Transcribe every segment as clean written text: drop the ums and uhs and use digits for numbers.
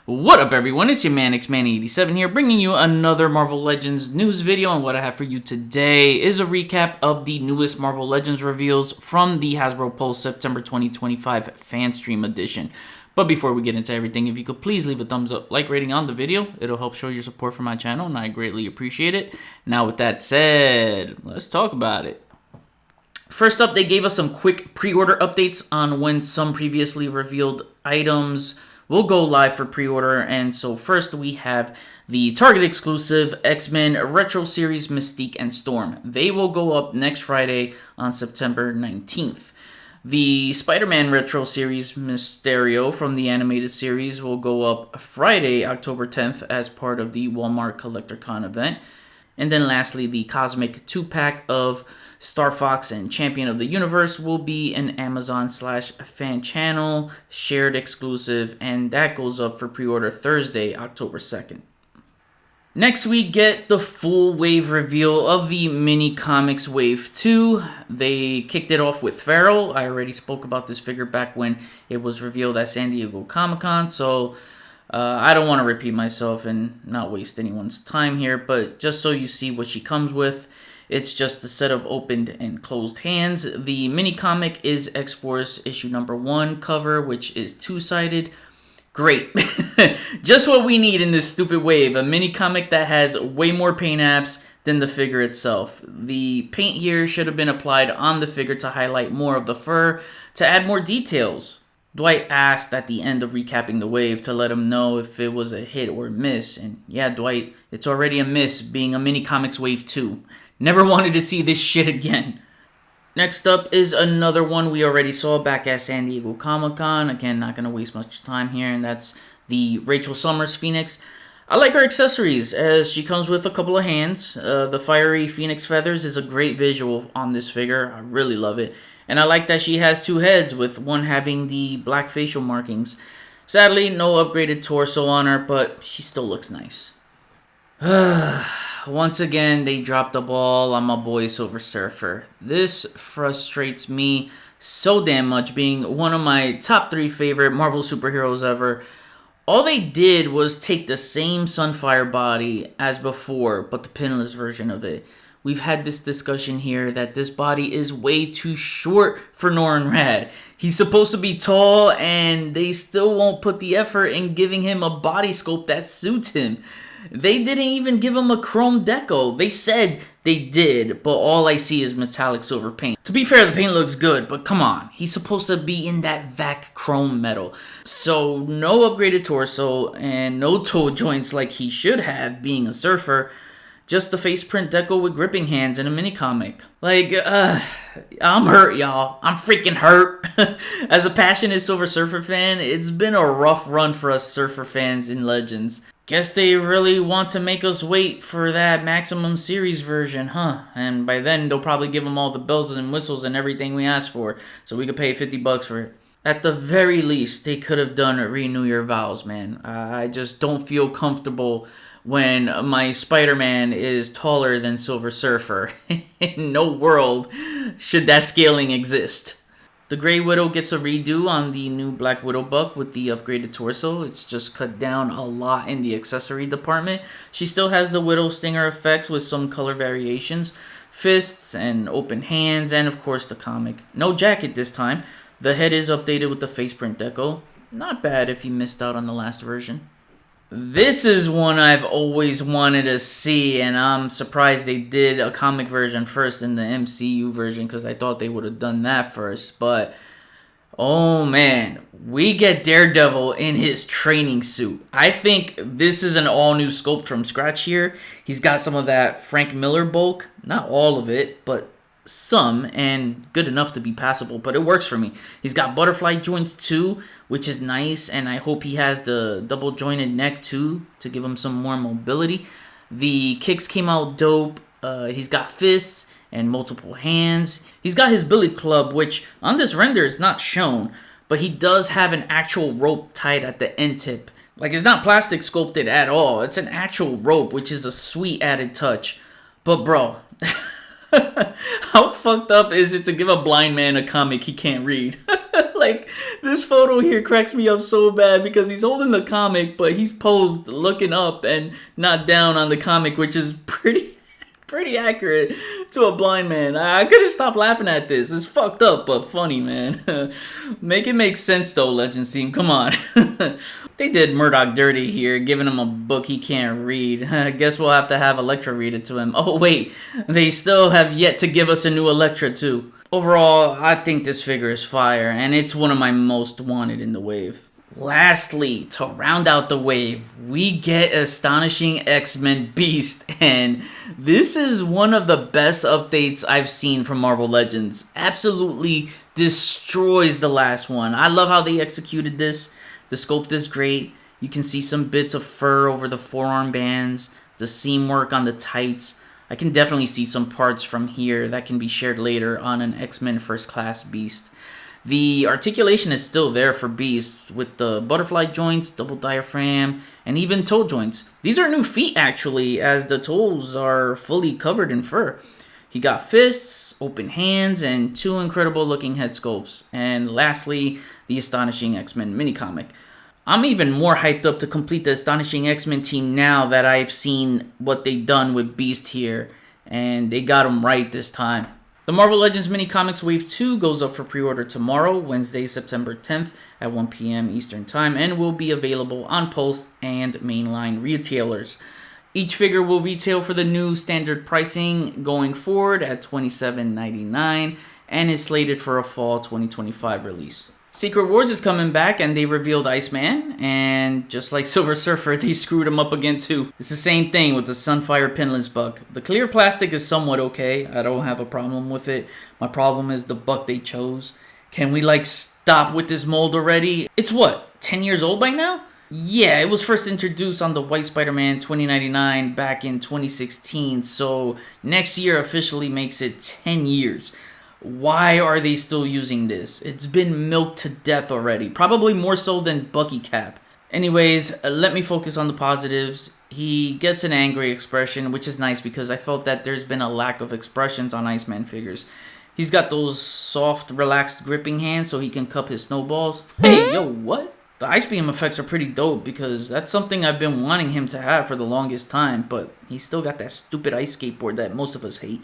What up, everyone? It's your man Xman87 here, bringing you another Marvel Legends news video. And what I have for you today is a recap of the newest Marvel Legends reveals from the Hasbro Pulse September 2025 Fanstream edition. But before we get into everything, if you could please leave a thumbs up, like rating on the video, it'll help show your support for my channel, and I greatly appreciate it. Now, with that said, let's talk about it. First up, they gave us some quick pre-order updates on when some previously revealed items will go live for pre-order. And so first we have the Target exclusive X-Men Retro Series Mystique and Storm. They will go up next Friday on September 19th. The Spider-Man Retro Series Mysterio from the animated series will go up Friday, October 10th as part of the Walmart CollectorCon event. And then lastly, the Cosmic 2-pack of Star Fox and Champion of the Universe will be an Amazon/fan channel shared exclusive, and that goes up for pre-order Thursday, October 2nd. Next, we get the full wave reveal of the mini comics Wave 2. They kicked it off with Pharaoh. I already spoke about this figure back when it was revealed at San Diego Comic-Con, so I don't want to repeat myself and not waste anyone's time here, but just so you see what she comes with, it's just a set of opened and closed hands. The mini comic is X-Force issue number 1 cover, which is two-sided. Great. Just what we need in this stupid wave. A mini comic that has way more paint apps than the figure itself. The paint here should have been applied on the figure to highlight more of the fur, to add more details. Dwight asked at the end of recapping the wave to let him know if it was a hit or miss. And yeah, Dwight, it's already a miss being a mini comics Wave 2. Never wanted to see this shit again. Next up is another one we already saw back at San Diego Comic-Con. Again, not going to waste much time here, and that's the Rachel Summers Phoenix. I like her accessories, as she comes with a couple of hands. The fiery Phoenix feathers is a great visual on this figure. I really love it. And I like that she has two heads, with one having the black facial markings. Sadly, no upgraded torso on her, but she still looks nice. Once again, they dropped the ball on my boy Silver Surfer. This frustrates me so damn much, being one of my top 3 favorite Marvel superheroes ever. All they did was take the same Sunfire body as before, but the pinless version of it. We've had this discussion here that this body is way too short for Norrin Rad. He's supposed to be tall, and they still won't put the effort in giving him a body sculpt that suits him. They didn't even give him a chrome deco. They said they did, but all I see is metallic silver paint. To be fair, the paint looks good, but come on. He's supposed to be in that VAC chrome metal. So no upgraded torso and no toe joints like he should have, being a surfer. Just the face print deco with gripping hands in a mini comic. Like, I'm hurt, y'all. I'm freaking hurt. As a passionate Silver Surfer fan, it's been a rough run for us Surfer fans in Legends. Guess they really want to make us wait for that Maximum Series version, huh? And by then, they'll probably give them all the bells and whistles and everything we asked for, so we could pay $50 for it. At the very least, they could have done Renew Your Vows, man. I just don't feel comfortable when my Spider-Man is taller than Silver Surfer. In no world should that scaling exist. The Grey Widow gets a redo on the new Black Widow buck with the upgraded torso. It's just cut down a lot in the accessory department. She still has the Widow Stinger effects with some color variations, fists and open hands, and of course the comic. No jacket this time. The head is updated with the face print deco. Not bad if you missed out on the last version. This is one I've always wanted to see, and I'm surprised they did a comic version first in the MCU version, because I thought they would have done that first. But, oh man, we get Daredevil in his training suit. I think this is an all-new sculpt from scratch here. He's got some of that Frank Miller bulk. Not all of it, but some, and good enough to be passable, but it works for me. He's got butterfly joints too, which is nice, and I hope he has the double jointed neck too to give him some more mobility. The kicks came out dope. He's got fists and multiple hands. He's got his billy club, which on this render is not shown, but he does have an actual rope tied at the end tip. Like, it's not plastic sculpted at all. It's an actual rope, which is a sweet added touch. But bro, how fucked up is it to give a blind man a comic he can't read? Like, this photo here cracks me up so bad because he's holding the comic, but he's posed looking up and not down on the comic, which is pretty accurate to a blind man. I couldn't stop laughing at this. It's fucked up, but funny, man. Make it make sense, though, Legends team. Come on. They did Murdoch dirty here, giving him a book he can't read. I guess we'll have to have Elektra read it to him. Oh, wait. They still have yet to give us a new Elektra, too. Overall, I think this figure is fire, and it's one of my most wanted in the wave. Lastly, to round out the wave, we get Astonishing X-Men Beast, and this is one of the best updates I've seen from Marvel Legends. Absolutely destroys the last one. I love how they executed this. The sculpt is great. You can see some bits of fur over the forearm bands, the seam work on the tights. I can definitely see some parts from here that can be shared later on an X-Men First Class Beast. The articulation is still there for Beast with the butterfly joints, double diaphragm, and even toe joints. These are new feet actually, as the toes are fully covered in fur. He got fists, open hands, and two incredible looking head sculpts. And lastly, the Astonishing X-Men mini comic. I'm even more hyped up to complete the Astonishing X-Men team now that I've seen what they've done with Beast here. And they got him right this time. The Marvel Legends Mini Comics Wave 2 goes up for pre-order tomorrow, Wednesday, September 10th at 1 p.m. Eastern Time, and will be available on Post and mainline retailers. Each figure will retail for the new standard pricing going forward at $27.99 and is slated for a fall 2025 release. Secret Wars is coming back, and they revealed Iceman, and just like Silver Surfer, they screwed him up again too. It's the same thing with the Sunfire Pinless buck. The clear plastic is somewhat okay. I don't have a problem with it. My problem is the buck they chose. Can we stop with this mold already? It's what, 10 years old by now? Yeah, it was first introduced on the White Spider-Man 2099 back in 2016, so next year officially makes it 10 years. Why are they still using this? It's been milked to death already. Probably more so than Bucky Cap. Anyways, let me focus on the positives. He gets an angry expression, which is nice because I felt that there's been a lack of expressions on Iceman figures. He's got those soft, relaxed gripping hands so he can cup his snowballs. Hey, yo, what? The Ice Beam effects are pretty dope because that's something I've been wanting him to have for the longest time, but he's still got that stupid ice skateboard that most of us hate.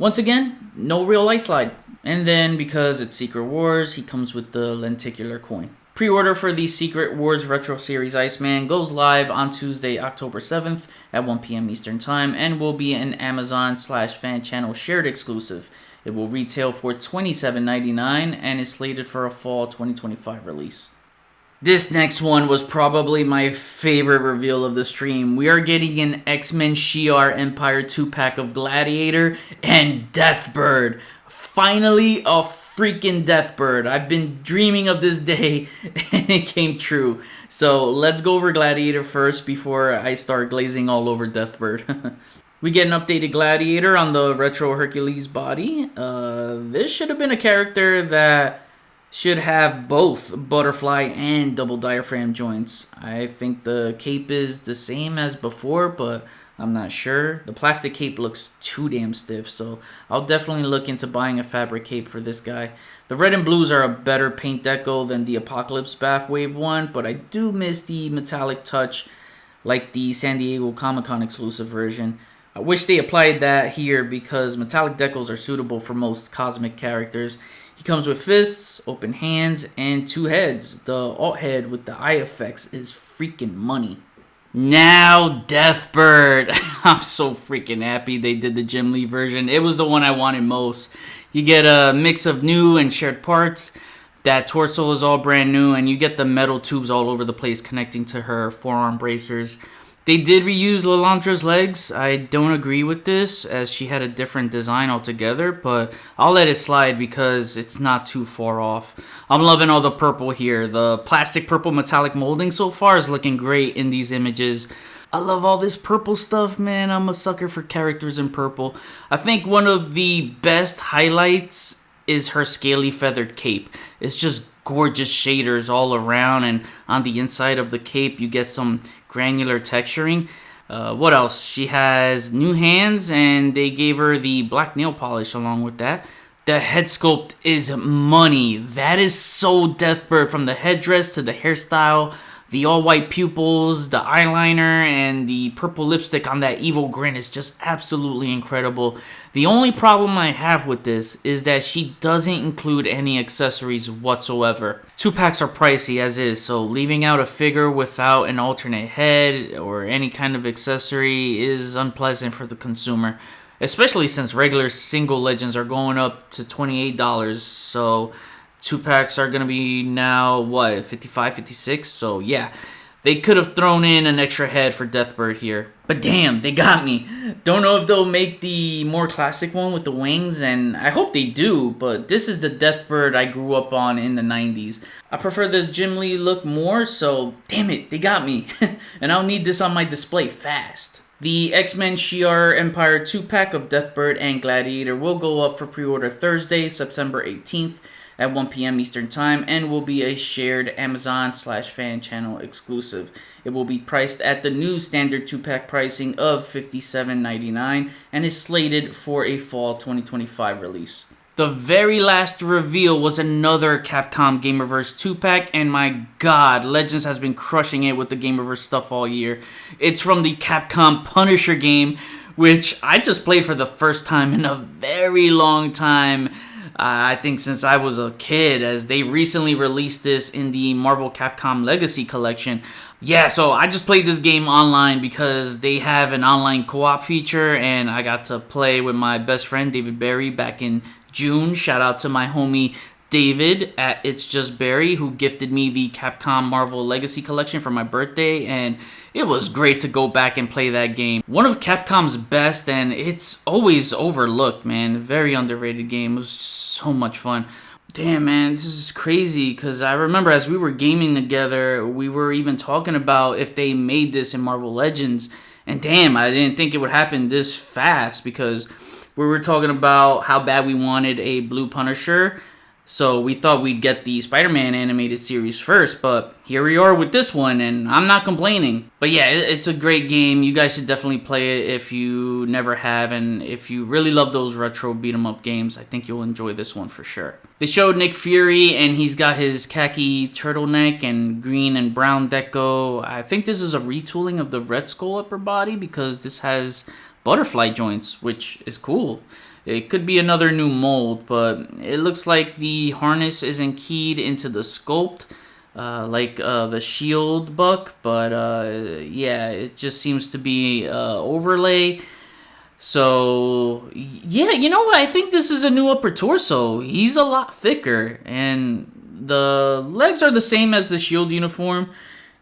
Once again, no real ice slide. And then, because it's Secret Wars, he comes with the lenticular coin. Pre-order for the Secret Wars Retro Series Iceman goes live on Tuesday, October 7th at 1 p.m. Eastern Time and will be an Amazon/fan channel shared exclusive. It will retail for $27.99 and is slated for a fall 2025 release. This next one was probably my favorite reveal of the stream. We are getting an X-Men Shi'ar Empire 2-pack of Gladiator and Deathbird. Finally, a freaking Deathbird. I've been dreaming of this day, and it came true. So let's go over Gladiator first before I start glazing all over Deathbird. We get an updated Gladiator on the Retro Hercules body. This should have been a character that should have both butterfly and double diaphragm joints. I think the cape is the same as before, but I'm not sure. The plastic cape looks too damn stiff, so I'll definitely look into buying a fabric cape for this guy. The red and blues are a better paint deco than the Apocalypse Bath Wave 1, but I do miss the metallic touch like the San Diego Comic-Con exclusive version. I wish they applied that here because metallic decals are suitable for most cosmic characters. He comes with fists, open hands, and two heads. The alt head with the eye effects is freaking money. Now, Deathbird. I'm so freaking happy they did the Jim Lee version. It was the one I wanted most. You get a mix of new and shared parts. That torso is all brand new, and you get the metal tubes all over the place connecting to her forearm bracers. They did reuse Lilandra's legs. I don't agree with this, as she had a different design altogether, but I'll let it slide because it's not too far off. I'm loving all the purple here. The plastic purple metallic molding so far is looking great in these images. I love all this purple stuff, man. I'm a sucker for characters in purple. I think one of the best highlights is her scaly feathered cape. It's just gorgeous shaders all around, and on the inside of the cape you get some granular texturing. What else? She has new hands, and they gave her the black nail polish along with that. The head sculpt is money. That is so Deathbird, from the headdress to the hairstyle, the all-white pupils, the eyeliner, and the purple lipstick on that evil grin is just absolutely incredible. The only problem I have with this is that she doesn't include any accessories whatsoever. 2-packs are pricey as is, so leaving out a figure without an alternate head or any kind of accessory is unpleasant for the consumer. Especially since regular single legends are going up to $28, so 2-packs are going to be now, what, 55, 56? So yeah, they could have thrown in an extra head for Deathbird here. But damn, they got me. Don't know if they'll make the more classic one with the wings, and I hope they do, but this is the Deathbird I grew up on in the 90s. I prefer the Jim Lee look more, so damn it, they got me. And I'll need this on my display fast. The X-Men Shi'ar Empire 2-pack of Deathbird and Gladiator will go up for pre-order Thursday, September 18th at 1 p.m. Eastern Time, and will be a shared Amazon/fan channel exclusive. It will be priced at the new standard 2-pack pricing of $57.99 and is slated for a fall 2025 release. The very last reveal was another Capcom Gamerverse 2-pack, and my god, Legends has been crushing it with the Gamerverse stuff all year. It's from the Capcom Punisher game, which I just played for the first time in a very long time. I think since I was a kid, as they recently released this in the Marvel Capcom Legacy Collection. Yeah, so I just played this game online because they have an online co-op feature, and I got to play with my best friend David Berry back in June. Shout out to my homie David at It's Just Barry, who gifted me the Capcom Marvel Legacy Collection for my birthday, and it was great to go back and play that game. One of Capcom's best, and it's always overlooked, man. Very underrated game. It was just so much fun. Damn, man, this is crazy, because I remember as we were gaming together, we were even talking about if they made this in Marvel Legends, and damn, I didn't think it would happen this fast, because we were talking about how bad we wanted a Blue Punisher, so we thought we'd get the Spider-Man animated series first, but here we are with this one, and I'm not complaining. But yeah, it's a great game. You guys should definitely play it if you never have, and if you really love those retro beat-em-up games, I think you'll enjoy this one for sure. They showed Nick Fury, and he's got his khaki turtleneck and green and brown deco. I think this is a retooling of the Red Skull upper body, because this has butterfly joints, which is cool. It could be another new mold, but it looks like the harness isn't keyed into the sculpt like the shield buck, but yeah, it just seems to be overlay. So yeah, you know what, I think this is a new upper torso. He's a lot thicker, and the legs are the same as the shield uniform.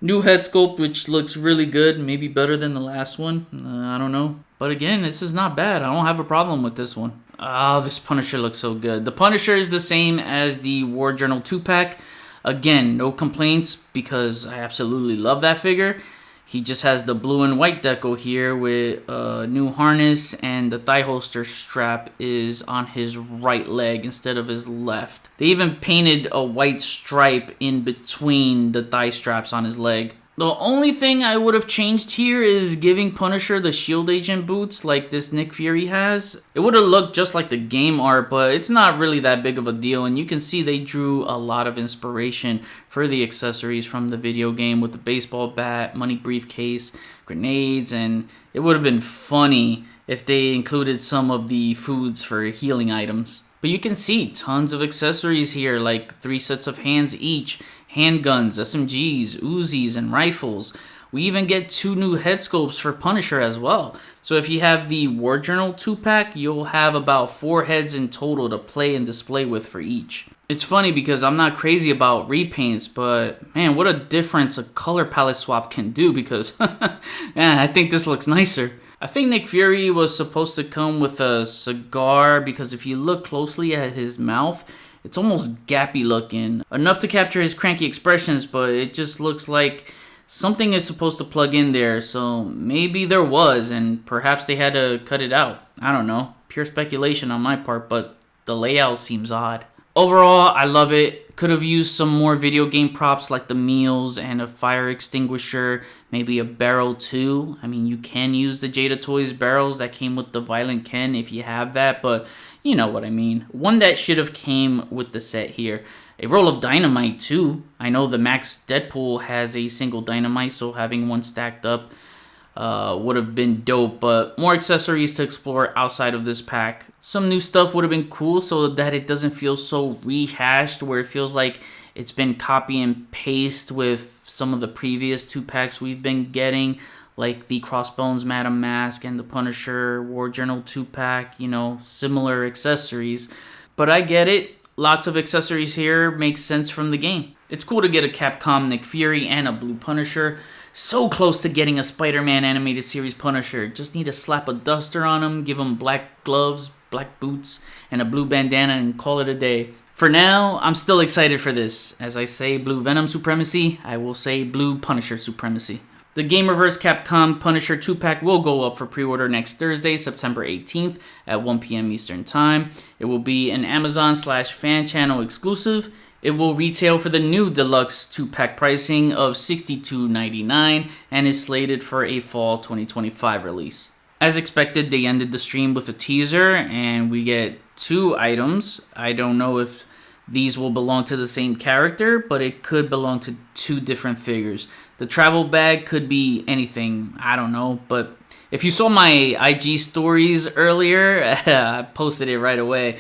New head sculpt, which looks really good, maybe better than the last one. I don't know. But again, this is not bad. I don't have a problem with this one. Oh, this Punisher looks so good. The Punisher is the same as the War Journal 2-pack. Again, no complaints, because I absolutely love that figure. He just has the blue and white deco here with a new harness, and the thigh holster strap is on his right leg instead of his left. They even painted a white stripe in between the thigh straps on his leg. The only thing I would have changed here is giving Punisher the Shield Agent boots like this Nick Fury has. It would have looked just like the game art, but it's not really that big of a deal, and you can see they drew a lot of inspiration for the accessories from the video game with the baseball bat, money briefcase, grenades, and it would have been funny if they included some of the foods for healing items. But you can see tons of accessories here, like 3 sets of hands each, handguns, SMGs, Uzis, and rifles. We even get 2 new head sculpts for Punisher as well. So if you have the War Journal 2-pack, you'll have about 4 heads in total to play and display with for each. It's funny because I'm not crazy about repaints, but man, what a difference a color palette swap can do, because man, I think this looks nicer. I think Nick Fury was supposed to come with a cigar, because if you look closely at his mouth, it's almost gappy looking. Enough to capture his cranky expressions, but it just looks like something is supposed to plug in there. So maybe there was, and perhaps they had to cut it out. I don't know. Pure speculation on my part, but the layout seems odd. Overall, I love it. Could have used some more video game props like the meals and a fire extinguisher, maybe a barrel too. I mean, you can use the Jada Toys barrels that came with the Violent Ken if you have that, but you know what I mean. One that should have came with the set here. A roll of dynamite too. I know the Max Deadpool has a single dynamite, so having one stacked up would have been dope, but more accessories to explore outside of this pack. Some new stuff would have been cool so that it doesn't feel so rehashed, where it feels like it's been copy and paste with some of the previous 2 packs we've been getting, like the Crossbones Madam Mask and the Punisher War Journal 2 pack, you know, similar accessories. But I get it. Lots of accessories here makes sense from the game. It's cool to get a Capcom Nick Fury and a Blue Punisher. So close to getting a Spider-Man animated series Punisher. Just need to slap a duster on him, give him black gloves, black boots, and a blue bandana and call it a day. For now, I'm still excited for this. As I say Blue Venom supremacy, I will say Blue Punisher supremacy. The Gamerverse Capcom Punisher 2-pack will go up for pre-order next Thursday, September 18th at 1 p.m. Eastern Time. It will be an Amazon/fan channel exclusive. It will retail for the new deluxe 2-pack pricing of $62.99 and is slated for a fall 2025 release. As expected, they ended the stream with a teaser and we get 2 items. I don't know if these will belong to the same character, but it could belong to 2 different figures. The travel bag could be anything, I don't know, but if you saw my IG stories earlier, I posted it right away.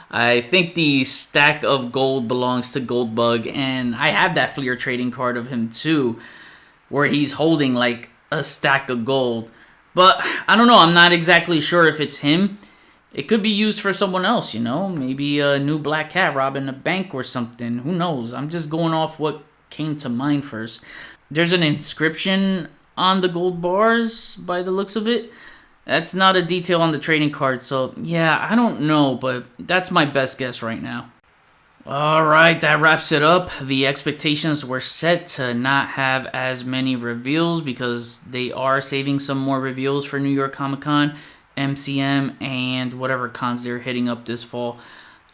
I think the stack of gold belongs to Goldbug, and I have that Fleer trading card of him too, where he's holding like a stack of gold. But I don't know, I'm not exactly sure if it's him. It could be used for someone else, you know, maybe a new Black Cat robbing a bank or something. Who knows? I'm just going off what came to mind first. There's an inscription on the gold bars by the looks of it. That's not a detail on the trading card, so yeah, I don't know, but that's my best guess right now. Alright, that wraps it up. The expectations were set to not have as many reveals because they are saving some more reveals for New York Comic Con, MCM, and whatever cons they're hitting up this fall.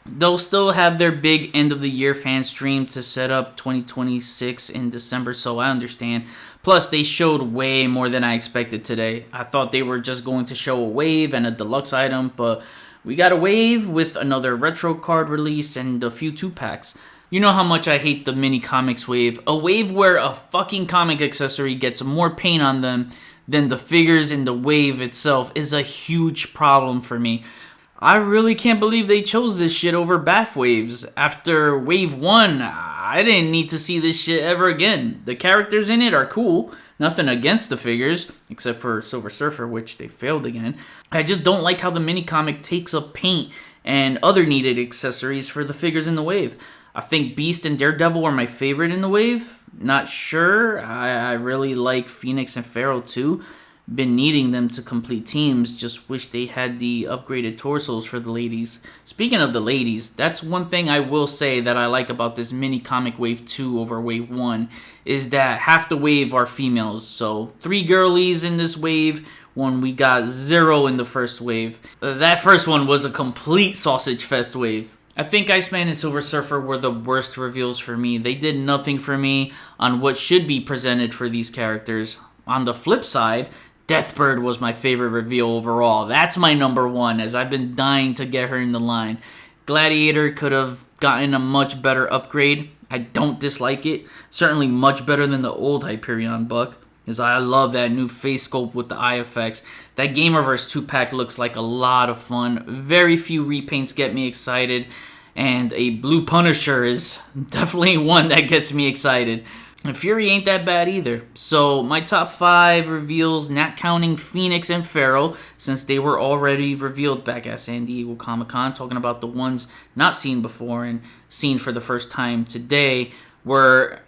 They'll still have their big end of the year fan stream to set up 2026 in December, so I understand. Plus, they showed way more than I expected today. I thought they were just going to show a wave and a deluxe item, but we got a wave with another retro card release and a few 2-packs. You know how much I hate the mini comics wave. A wave where a fucking comic accessory gets more paint on them than the figures in the wave itself is a huge problem for me. I really can't believe they chose this shit over Bath Waves. After Wave 1, I didn't need to see this shit ever again. The characters in it are cool. Nothing against the figures, except for Silver Surfer, which they failed again. I just don't like how the mini-comic takes up paint and other needed accessories for the figures in the wave. I think Beast and Daredevil are my favorite in the wave. Not sure. I really like Phoenix and Pharaoh too. Been needing them to complete teams. Just wish they had the upgraded torsos for the ladies. Speaking of the ladies, that's one thing I will say that I like about this mini comic wave 2 over wave 1 is that half the wave are females. So 3 girlies in this wave when we got 0 in the first wave. That first one was a complete sausage fest wave. I think Iceman and Silver Surfer were the worst reveals for me. They did nothing for me on what should be presented for these characters. On the flip side, Deathbird was my favorite reveal overall. That's my number 1, as I've been dying to get her in the line. Gladiator could have gotten a much better upgrade. I don't dislike it. Certainly much better than the old Hyperion Buck, as I love that new face sculpt with the eye effects. That Gamerverse 2-pack looks like a lot of fun. Very few repaints get me excited, and a Blue Punisher is definitely one that gets me excited. And Fury ain't that bad either. So my top 5 reveals, not counting Phoenix and Pharaoh, since they were already revealed back at San Diego Comic-Con, talking about the ones not seen before and seen for the first time today, were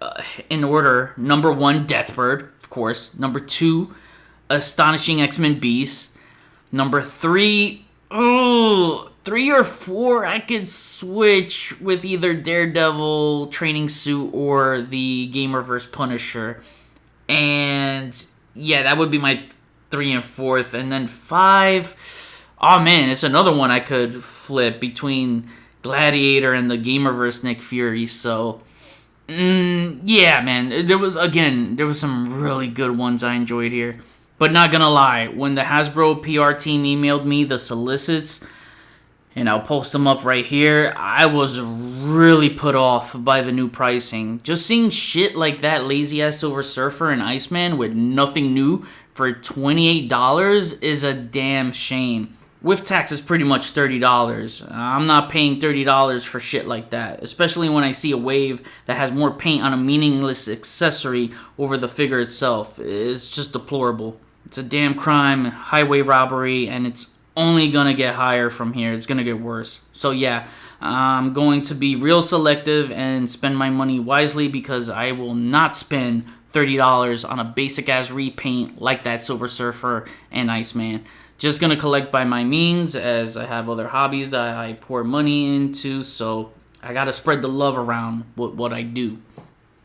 in order. Number 1, Deathbird, of course. Number 2, Astonishing X-Men Beast. Number 3, 3 or 4, I could switch with either Daredevil training suit or the Gamerverse Punisher. And yeah, that would be my 3 and 4th. And then 5, oh man, it's another one I could flip between Gladiator and the Gamerverse Nick Fury. So, yeah, man. There was some really good ones I enjoyed here. But not gonna lie, when the Hasbro PR team emailed me the solicits, and I'll post them up right here, I was really put off by the new pricing. Just seeing shit like that Lazy Ass Silver Surfer and Iceman with nothing new for $28 is a damn shame. With taxes, pretty much $30. I'm not paying $30 for shit like that, especially when I see a wave that has more paint on a meaningless accessory over the figure itself. It's just deplorable. It's a damn crime, highway robbery, and it's only gonna get higher from here. It's gonna get worse. So yeah, I'm going to be real selective and spend my money wisely, because I will not spend $30 on a basic ass repaint like that Silver Surfer and Iceman. Just gonna collect by my means, as I have other hobbies that I pour money into, so I gotta spread the love around with what I do.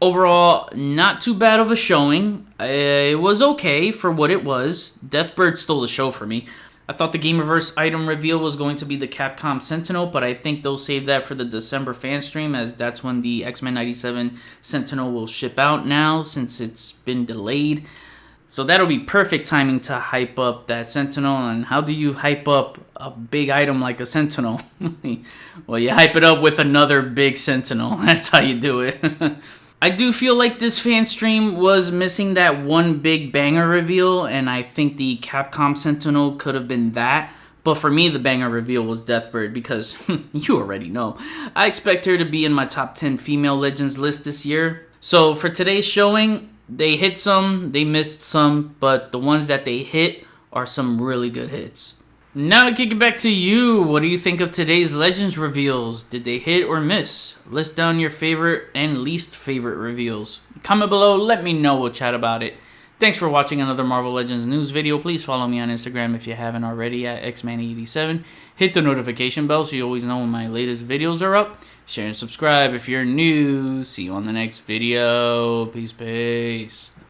Overall, not too bad of a showing. It was okay for what it was. Deathbird stole the show for me. I thought the Gamerverse item reveal was going to be the Capcom Sentinel, but I think they'll save that for the December fan stream, as that's when the X-Men 97 Sentinel will ship out now, since it's been delayed. So that'll be perfect timing to hype up that Sentinel. And how do you hype up a big item like a Sentinel? Well, you hype it up with another big Sentinel. That's how you do it. I do feel like this fan stream was missing that one big banger reveal, and I think the Capcom Sentinel could have been that. But for me, the banger reveal was Deathbird, because you already know. I expect her to be in my top 10 female legends list this year. So for today's showing, they hit some, they missed some, but the ones that they hit are some really good hits. Now to kick it back to you, what do you think of today's Legends reveals? Did they hit or miss? List down your favorite and least favorite reveals. Comment below, let me know, we'll chat about it. Thanks for watching another Marvel Legends news video. Please follow me on Instagram if you haven't already at xman87. Hit the notification bell so you always know when my latest videos are up. Share and subscribe if you're new. See you on the next video. Peace, peace.